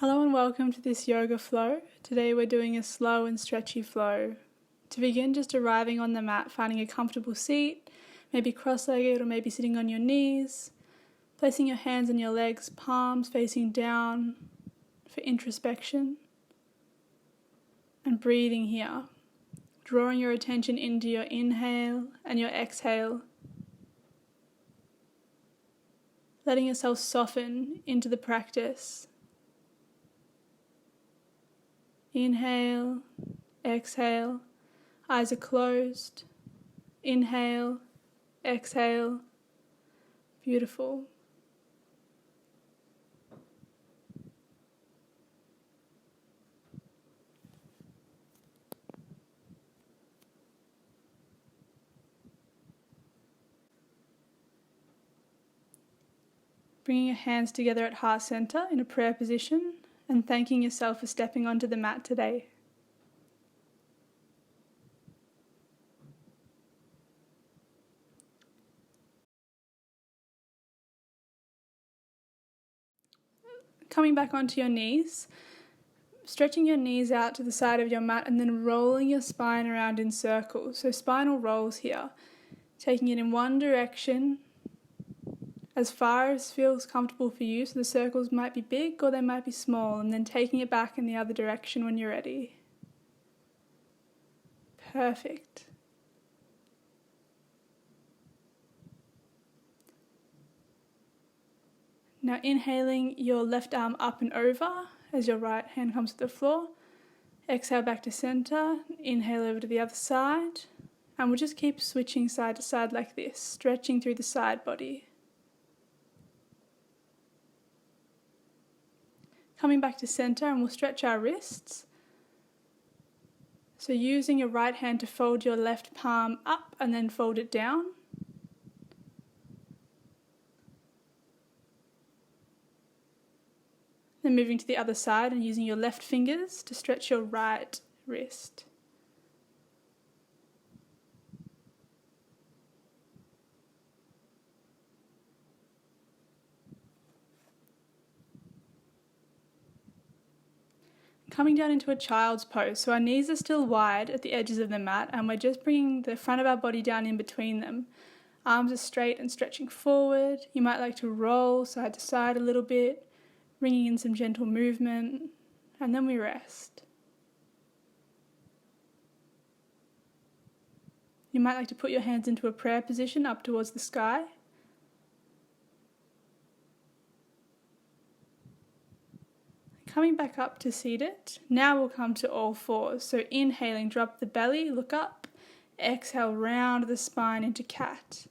Hello and welcome to this yoga flow. Today we're doing a slow and stretchy flow. To begin, just arriving on the mat, finding a comfortable seat, maybe cross-legged or maybe sitting on your knees, placing your hands on your legs, palms facing down for introspection, and breathing here, drawing your attention into your inhale and your exhale, letting yourself soften into the practice. Inhale, exhale, eyes are closed. Inhale, exhale. Beautiful. Bringing your hands together at heart center in a prayer position and thanking yourself for stepping onto the mat today. Coming back onto your knees, stretching your knees out to the side of your mat and then rolling your spine around in circles. So spinal rolls here, taking it in one direction as far as feels comfortable for you. So the circles might be big or they might be small, and then taking it back in the other direction when you're ready. Perfect. Now inhaling your left arm up and over as your right hand comes to the floor. Exhale back to center, inhale over to the other side, and we'll just keep switching side to side like this, stretching through the side body. Coming back to center, and we'll stretch our wrists. So using your right hand to fold your left palm up and then fold it down. Then moving to the other side and using your left fingers to stretch your right wrist. Coming down into a child's pose. So our knees are still wide at the edges of the mat and we're just bringing the front of our body down in between them. Arms are straight and stretching forward. You might like to roll side to side a little bit, bringing in some gentle movement, and then we rest. You might like to put your hands into a prayer position up towards the sky. Coming back up to seated, now we'll come to all fours. So inhaling, drop the belly, look up. Exhale, round the spine into cat.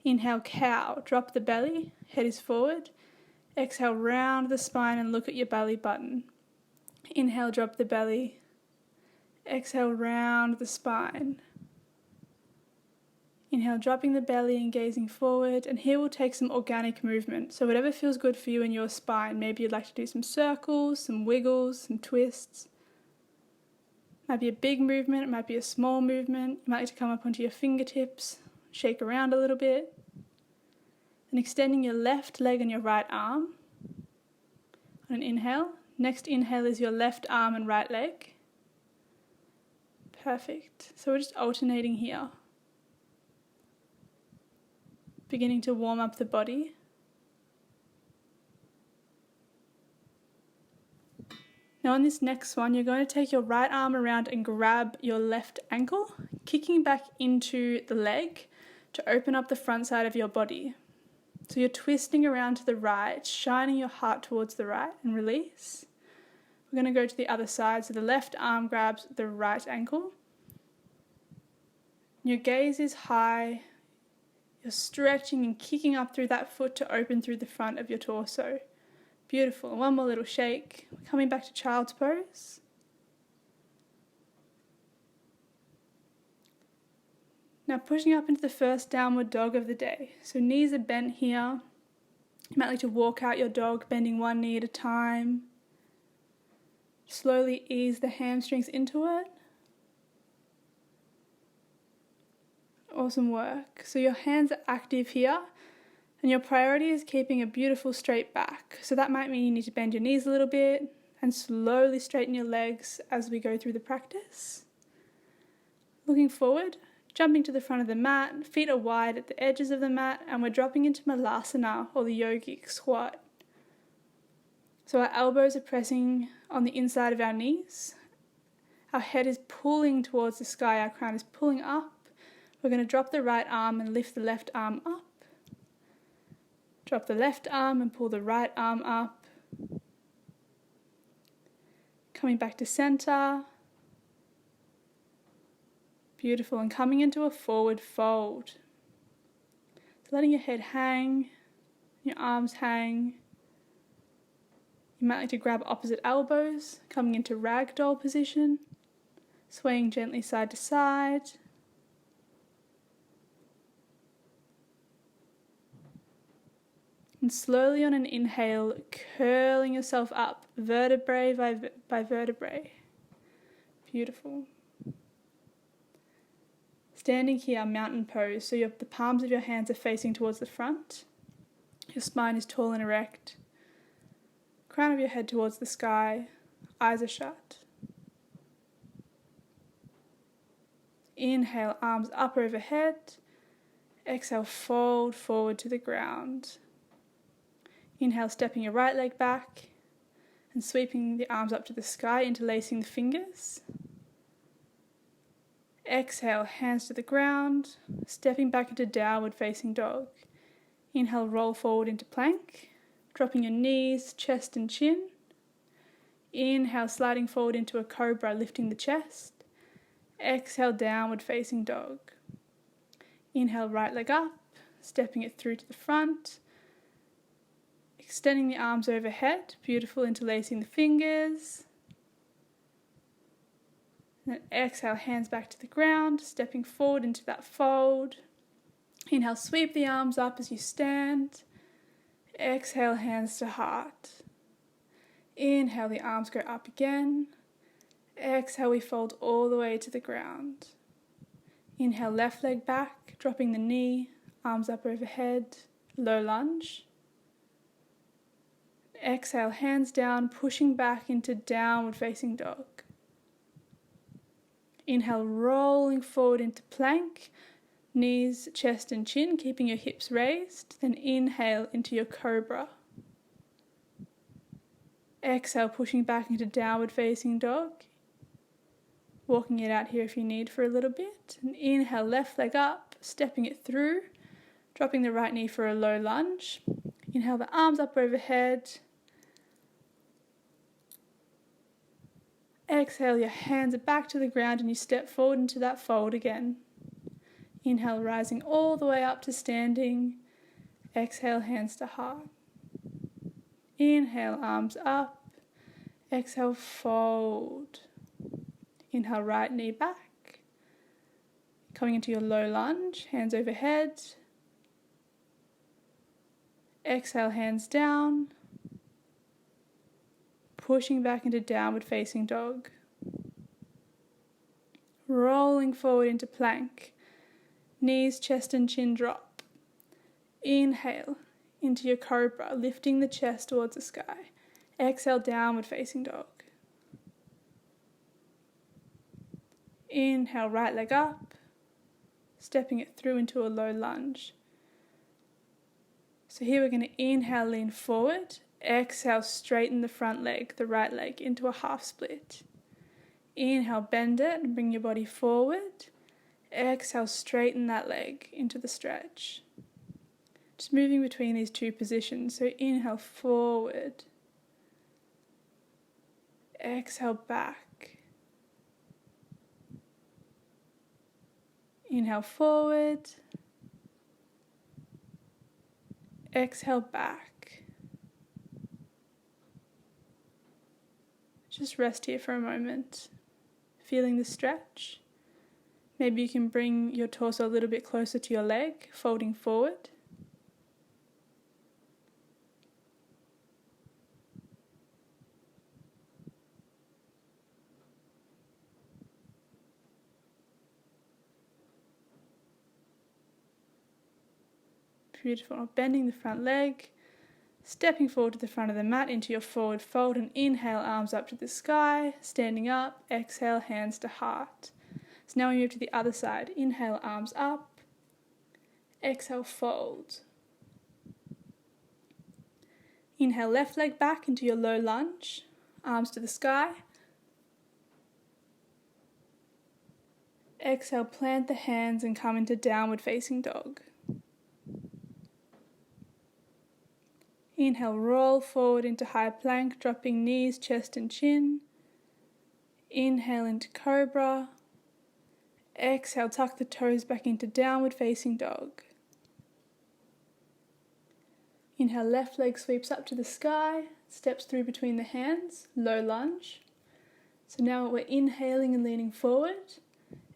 Inhale, cow, drop the belly, head is forward. Exhale, round the spine and look at your belly button. Inhale, drop the belly. Exhale, round the spine. Inhale, dropping the belly and gazing forward, and here we'll take some organic movement. So whatever feels good for you in your spine. Maybe you'd like to do some circles, some wiggles, some twists. Might be a big movement, it might be a small movement. You might like to come up onto your fingertips, shake around a little bit. And extending your left leg and your right arm on an inhale. Next inhale is your left arm and right leg. Perfect. So we're just alternating here. Beginning to warm up the body. Now on this next one, you're going to take your right arm around and grab your left ankle, kicking back into the leg to open up the front side of your body. So you're twisting around to the right, shining your heart towards the right, and release. We're going to go to the other side, so the left arm grabs the right ankle. Your gaze is high. You're stretching and kicking up through that foot to open through the front of your torso. Beautiful. One more little shake. We're coming back to child's pose. Now pushing up into the first downward dog of the day. So knees are bent here. You might like to walk out your dog, bending one knee at a time. Slowly ease the hamstrings into it. Awesome work. So your hands are active here, and your priority is keeping a beautiful straight back. So that might mean you need to bend your knees a little bit, and slowly straighten your legs as we go through the practice. Looking forward, jumping to the front of the mat, feet are wide at the edges of the mat, and we're dropping into Malasana, or the yogic squat. So our elbows are pressing on the inside of our knees. Our head is pulling towards the sky, our crown is pulling up. We're going to drop the right arm and lift the left arm up. Drop the left arm and pull the right arm up. Coming back to center. Beautiful, and coming into a forward fold. So letting your head hang, your arms hang. You might like to grab opposite elbows, coming into ragdoll position, swaying gently side to side. And slowly on an inhale, curling yourself up, vertebrae by vertebrae. Beautiful. Standing here, mountain pose, so the palms of your hands are facing towards the front. Your spine is tall and erect. Crown of your head towards the sky, eyes are shut. Inhale, arms up overhead. Exhale, fold forward to the ground. Inhale, stepping your right leg back and sweeping the arms up to the sky, interlacing the fingers. Exhale, hands to the ground, stepping back into downward facing dog. Inhale, roll forward into plank, dropping your knees, chest and chin. Inhale, sliding forward into a cobra, lifting the chest. Exhale, downward facing dog. Inhale, right leg up, stepping it through to the front. Extending the arms overhead, beautiful, interlacing the fingers. And then exhale, hands back to the ground, stepping forward into that fold. Inhale, sweep the arms up as you stand. Exhale, hands to heart. Inhale, the arms go up again. Exhale, we fold all the way to the ground. Inhale, left leg back, dropping the knee, arms up overhead, low lunge. Exhale, hands down, pushing back into downward facing dog. Inhale, rolling forward into plank, knees, chest and chin, keeping your hips raised. Then inhale into your cobra. Exhale, pushing back into downward facing dog. Walking it out here if you need for a little bit. And inhale, left leg up, stepping it through, dropping the right knee for a low lunge. Inhale, the arms up overhead. Exhale, your hands are back to the ground and you step forward into that fold again. Inhale, rising all the way up to standing. Exhale, hands to heart. Inhale, arms up. Exhale, fold. Inhale, right knee back. Coming into your low lunge, hands overhead. Exhale, hands down. Pushing back into downward facing dog. Rolling forward into plank. Knees, chest and chin drop. Inhale into your cobra, lifting the chest towards the sky. Exhale, downward facing dog. Inhale, right leg up, stepping it through into a low lunge. So here we're going to inhale, lean forward. Exhale, straighten the front leg, the right leg, into a half split. Inhale, bend it and bring your body forward. Exhale, straighten that leg into the stretch. Just moving between these two positions. So inhale, forward. Exhale, back. Inhale, forward. Exhale, back. Just rest here for a moment, feeling the stretch. Maybe you can bring your torso a little bit closer to your leg, folding forward. Beautiful. Bending the front leg, Stepping forward to the front of the mat into your forward fold, and inhale, arms up to the sky, standing up, exhale, hands to heart. So now we move to the other side. Inhale, arms up, exhale, fold. Inhale, left leg back into your low lunge, arms to the sky. Exhale, plant the hands and come into downward facing dog. Inhale, roll forward into high plank, dropping knees, chest and chin. Inhale into cobra. Exhale, tuck the toes back into downward facing dog. Inhale, left leg sweeps up to the sky, steps through between the hands, low lunge. So now we're inhaling and leaning forward.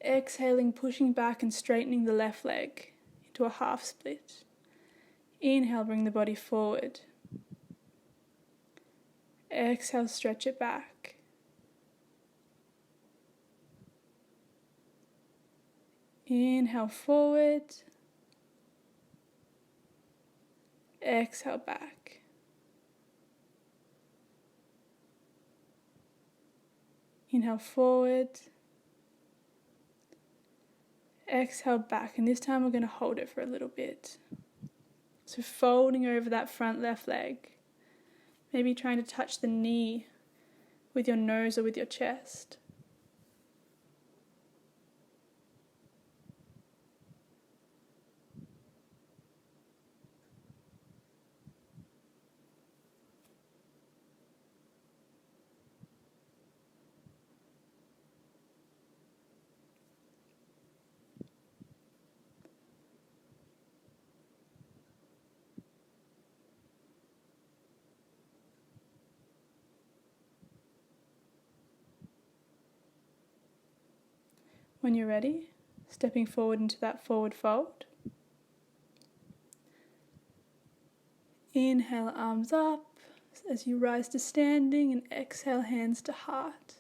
Exhaling, pushing back and straightening the left leg into a half split. Inhale, bring the body forward. Exhale, stretch it back. Inhale, forward. Exhale, back. Inhale, forward. Exhale, back. And this time we're going to hold it for a little bit. So folding over that front left leg. Maybe trying to touch the knee with your nose or with your chest. When you're ready, stepping forward into that forward fold. Inhale, arms up as you rise to standing, and exhale, hands to heart.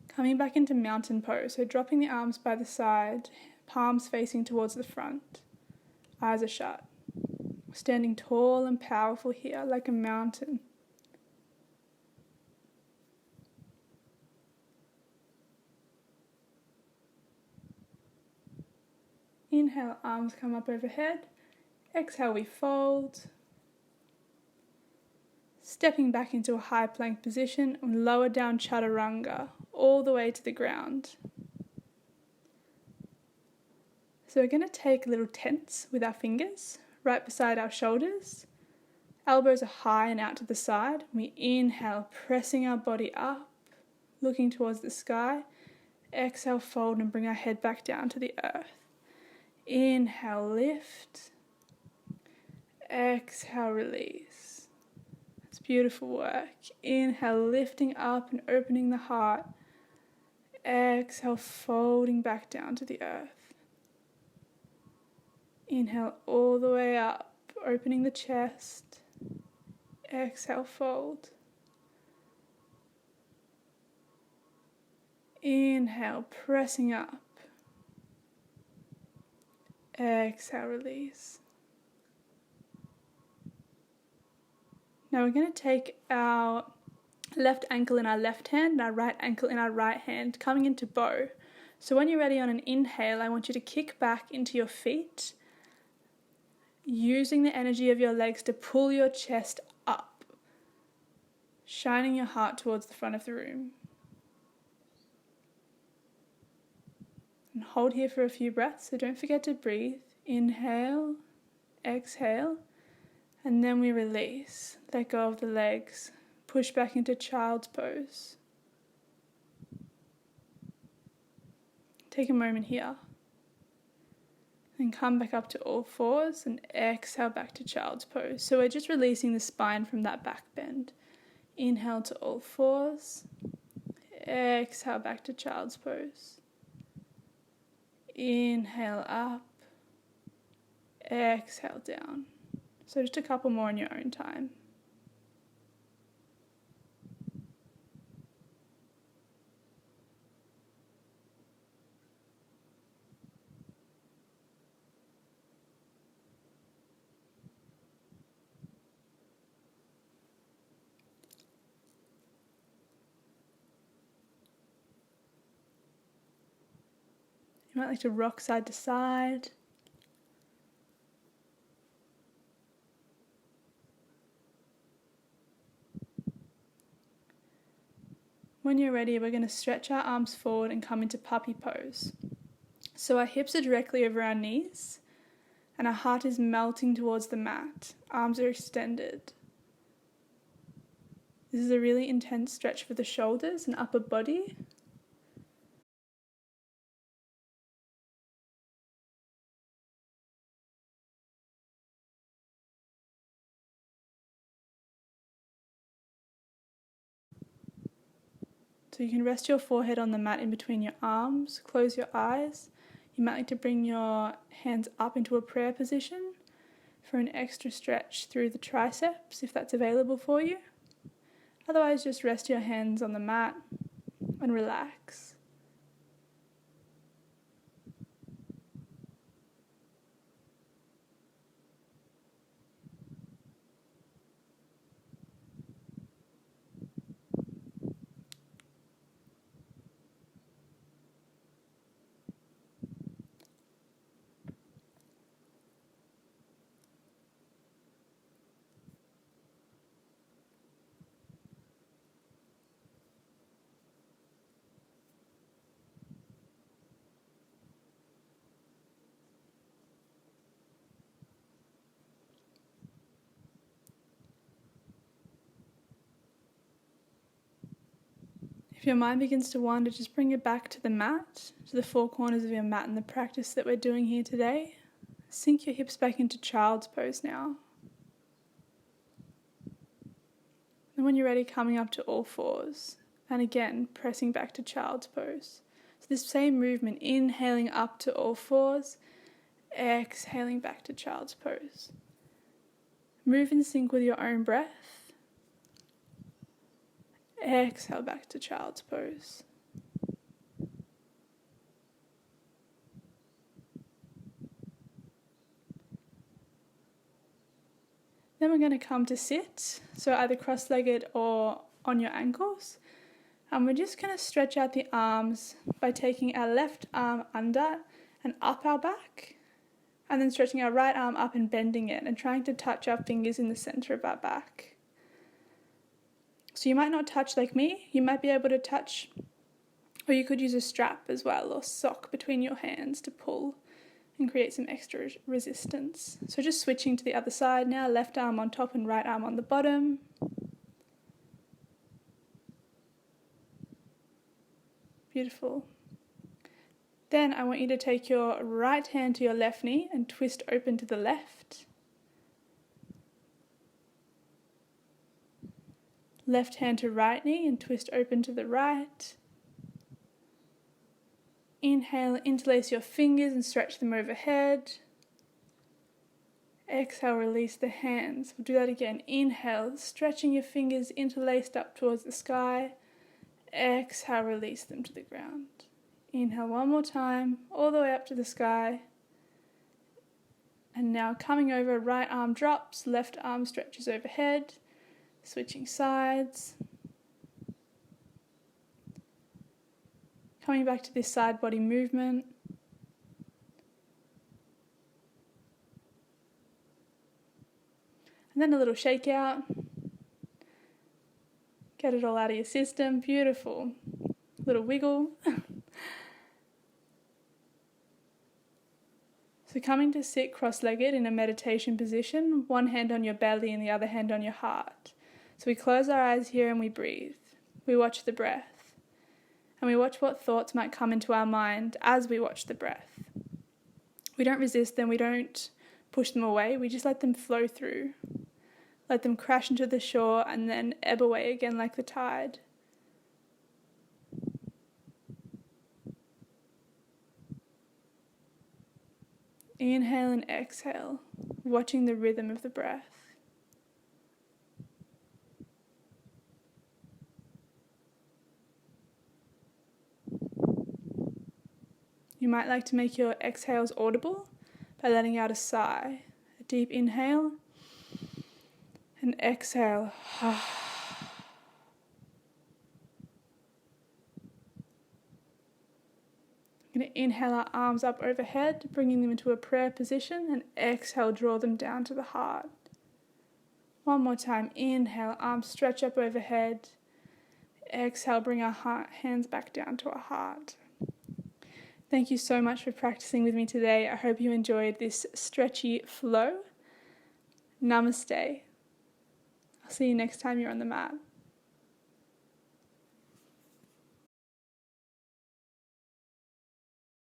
Coming back into mountain pose, so dropping the arms by the side, palms facing towards the front, eyes are shut. Standing tall and powerful here like a mountain. Inhale, arms come up overhead. Exhale, we fold. Stepping back into a high plank position and lower down chaturanga all the way to the ground. So we're going to take little tents with our fingers right beside our shoulders. Elbows are high and out to the side. We inhale, pressing our body up, looking towards the sky. Exhale, fold and bring our head back down to the earth. Inhale, lift. Exhale, release. It's beautiful work. Inhale, lifting up and opening the heart. Exhale, folding back down to the earth. Inhale all the way up, opening the chest. Exhale, fold. Inhale, pressing up. Exhale, release. Now we're going to take our left ankle in our left hand and our right ankle in our right hand, coming into bow. So when you're ready on an inhale, I want you to kick back into your feet, using the energy of your legs to pull your chest up, shining your heart towards the front of the room. And hold here for a few breaths, so don't forget to breathe. Inhale, exhale, and then we release. Let go of the legs. Push back into child's pose. Take a moment here. Then come back up to all fours and exhale back to child's pose. So we're just releasing the spine from that back bend. Inhale to all fours. Exhale back to child's pose. Inhale up. Exhale down. So just a couple more in your own time. You might like to rock side to side. When you're ready, we're going to stretch our arms forward and come into puppy pose. So our hips are directly over our knees and our heart is melting towards the mat. Arms are extended. This is a really intense stretch for the shoulders and upper body. So you can rest your forehead on the mat in between your arms, close your eyes. You might like to bring your hands up into a prayer position for an extra stretch through the triceps if that's available for you. Otherwise, just rest your hands on the mat and relax. If your mind begins to wander, just bring it back to the mat, to the four corners of your mat and the practice that we're doing here today. Sink your hips back into child's pose now. And when you're ready, coming up to all fours. And again, pressing back to child's pose. So this same movement, inhaling up to all fours, exhaling back to child's pose. Move in sync with your own breath. Exhale back to child's pose. Then we're going to come to sit, so either cross-legged or on your ankles. And we're just going to stretch out the arms by taking our left arm under and up our back, and then stretching our right arm up and bending it and trying to touch our fingers in the center of our back. So you might not touch like me, you might be able to touch, or you could use a strap as well or sock between your hands to pull and create some extra resistance. So just switching to the other side now, left arm on top and right arm on the bottom. Beautiful. Then I want you to take your right hand to your left knee and twist open to the left. Left hand to right knee and twist open to the right. Inhale, interlace your fingers and stretch them overhead. Exhale, release the hands. We'll do that again. Inhale, stretching your fingers interlaced up towards the sky. Exhale, release them to the ground. Inhale one more time, all the way up to the sky. And now coming over, right arm drops, left arm stretches overhead. Switching sides. Coming back to this side body movement. And then a little shake out. Get it all out of your system. Beautiful. Little wiggle. So coming to sit cross-legged in a meditation position, one hand on your belly and the other hand on your heart. So we close our eyes here and we breathe. We watch the breath. And we watch what thoughts might come into our mind as we watch the breath. We don't resist them, we don't push them away, we just let them flow through. Let them crash into the shore and then ebb away again like the tide. Inhale and exhale, watching the rhythm of the breath. You might like to make your exhales audible by letting out a sigh. A deep inhale and exhale. I'm going to inhale our arms up overhead, bringing them into a prayer position, and exhale, draw them down to the heart. One more time, inhale, arms stretch up overhead. Exhale, bring our hands back down to our heart. Thank you so much for practicing with me today. I hope you enjoyed this stretchy flow. Namaste. I'll see you next time you're on the mat.